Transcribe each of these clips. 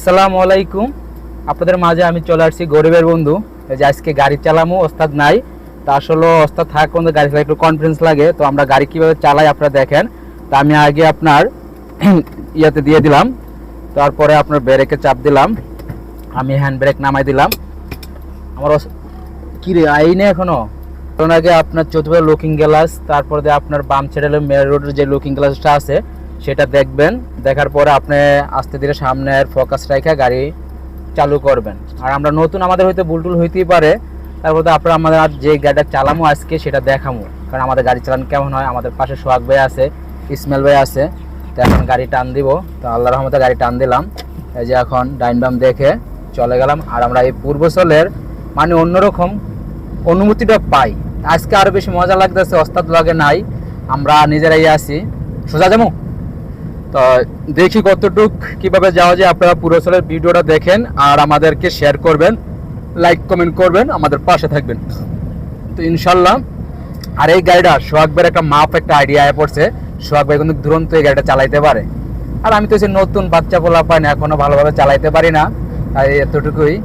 আসসালামু আলাইকুম। আপনাদের মাঝে আমি চলে আসছি গরিবের বন্ধু। এই যে আজকে গাড়ি চালামো, ওস্তাদ নাই। তা আসলে ওস্তাদ থাকা পর্যন্ত গাড়ি চালাতে একটু কনফিডেন্স লাগে। তো আমরা গাড়ি কীভাবে চালাই আপনারা দেখেন। তা আমি আগে আপনার ইয়াতে দিয়ে দিলাম, তারপরে আপনার ব্রেকে চাপ দিলাম, আমি হ্যান্ড ব্রেক নামাই দিলাম। আমার কী রে আইনে এখনও তখন আগে আপনার চতুর্থ লুকিং গ্লাস, তারপরে দিয়ে আপনার বাম সাইডে মেন রোডের যে লুকিং গ্লাসটা আছে সেটা দেখবেন। দেখার পরে আপনি আস্তে ধীরে সামনের ফোকাস রেখে গাড়ি চালু করবেন। আর আমরা নতুন, আমাদের হয়তো ভুলটুল হইতেই পারে, তারপরে আপনারা আমাদের আর যে গাড়িটা চালামো আজকে সেটা দেখামো, কারণ আমাদের গাড়ি চালানো কেমন হয়। আমাদের পাশে সোহাগ ভাই আছে, ইসমাইল ভাই আছে। তো এখন গাড়ি টান দিব। তো আল্লাহর রহমতে গাড়ি টান দিলাম। এই যে এখন ডাইন বাম দেখে চলে গেলাম। আর আমরা এই পূর্বচলের মানে অন্যরকম অনুভূতিটা পাই। আজকে আরও বেশি মজা লাগতেছে, ওস্তাদ লাগে নাই, আমরা নিজেরাই আছি। সোজা যাবো তো দেখি কতটুক কিভাবে যাওয়া যায়। আপনারা পুরো চলের ভিডিওটা দেখেন আর আমাদেরকে শেয়ার করবেন, লাইক কমেন্ট করবেন, আমাদের পাশে থাকবেন তো ইনশাল্লাহ। আর এই গাড়িটা সোহাগ ভাইয়ের একটা মাপ একটা আইডিয়া পড়ছে। সোহাগ ভাই কিন্তু দুরন্ত এই গাড়িটা চালাইতে পারে। আর আমি তো নতুন বাচ্চা পোলা পাই না, এখনো ভালোভাবে চালাইতে পারি না, তাই এতটুকুই।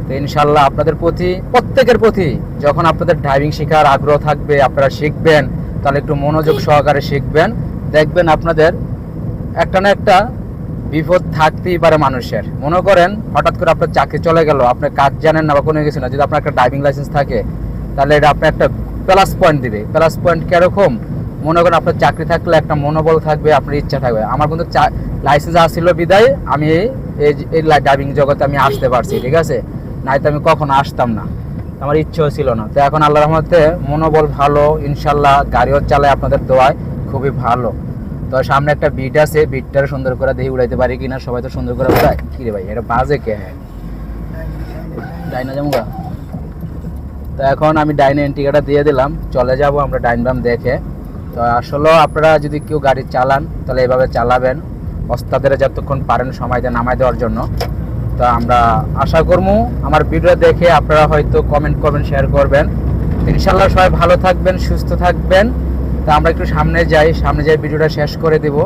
তো ইনশাল্লাহ আপনাদের প্রতি, প্রত্যেকের প্রতি যখন আপনাদের ড্রাইভিং শেখার আগ্রহ থাকবে, আপনারা শিখবেন, তাহলে একটু মনোযোগ সহকারে শিখবেন। দেখবেন আপনাদের একটা না একটা বিপদ থাকতেই পারে মানুষের। মনে করেন হঠাৎ করে আপনার চাকরি চলে গেল, আপনি কাজ জানেন না বা কোনো কিছু না, যদি আপনার একটা ড্রাইভিং লাইসেন্স থাকে তাহলে এটা আপনার একটা প্লাস পয়েন্ট দিবে। প্লাস পয়েন্ট কীরকম? মনে করেন আপনার চাকরি থাকলে একটা মনোবল থাকবে, আপনার ইচ্ছা থাকবে। আমার কিন্তু লাইসেন্স আসছিল বিদায় আমি এই ড্রাইভিং জগতে আমি আসতে পারছি, ঠিক আছে, নয়তো আমি কখনো আসতাম না, আমার ইচ্ছেও ছিল না। তো এখন আল্লাহর রহমতে মনোবল ভালো, ইনশাল্লাহ গাড়িও চালায় আপনাদের দোয়ায় খুবই ভালো। তো সামনে একটা বিট আছে, বিটটার সুন্দর করে দেখি উড়াইতে পারি কিনা। সবাই তো সুন্দর করে উড়ায়। কি রে ভাই, এটা বাজে কে? ডাইনা যাবো। তো এখন আমি ডাইনে এন্ট্রিটা দিয়ে দিলাম, চলে যাব আমরা ডাইন বাম দেখে। তো আসলে আপনারা যদি কেউ গাড়ি চালান তাহলে এইভাবে চালাবেন, ওস্তাদের যতক্ষণ পারেন সময় দিয়ে নামাই দেওয়ার জন্য। তো আমরা আশা করবো আমার ভিডিও দেখে আপনারা হয়তো কমেন্ট করবেন, শেয়ার করবেন। ইনশাল্লাহ সবাই ভালো থাকবেন, সুস্থ থাকবেন। তা আমরা একটু সামনে যাই ভিডিওটা শেষ করে দেব।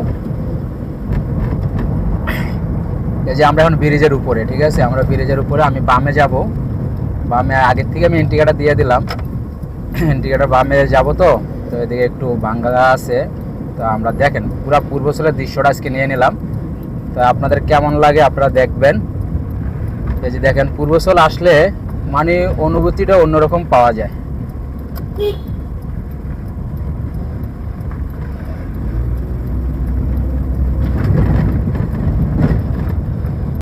এই যে আমরা এখন ব্রিজের উপরে, ঠিক আছে, আমরা ব্রিজের উপরে, আমি বামে যাব। বামে আগের থেকে আমি এন্ট্রিকাটা দিয়ে দিলাম, এন্ট্রিকাটা বামে যাব। তো এদিকে একটু বাঙ্গা আছে। তো আমরা দেখেন পুরো পূর্বচলের দৃশ্যটা আজকে নিয়ে নিলাম। তো আপনাদের কেমন লাগে আপনারা দেখবেন। এই যে দেখেন পূর্বচল আসলে মানে অনুভূতিটা অন্যরকম পাওয়া যায়।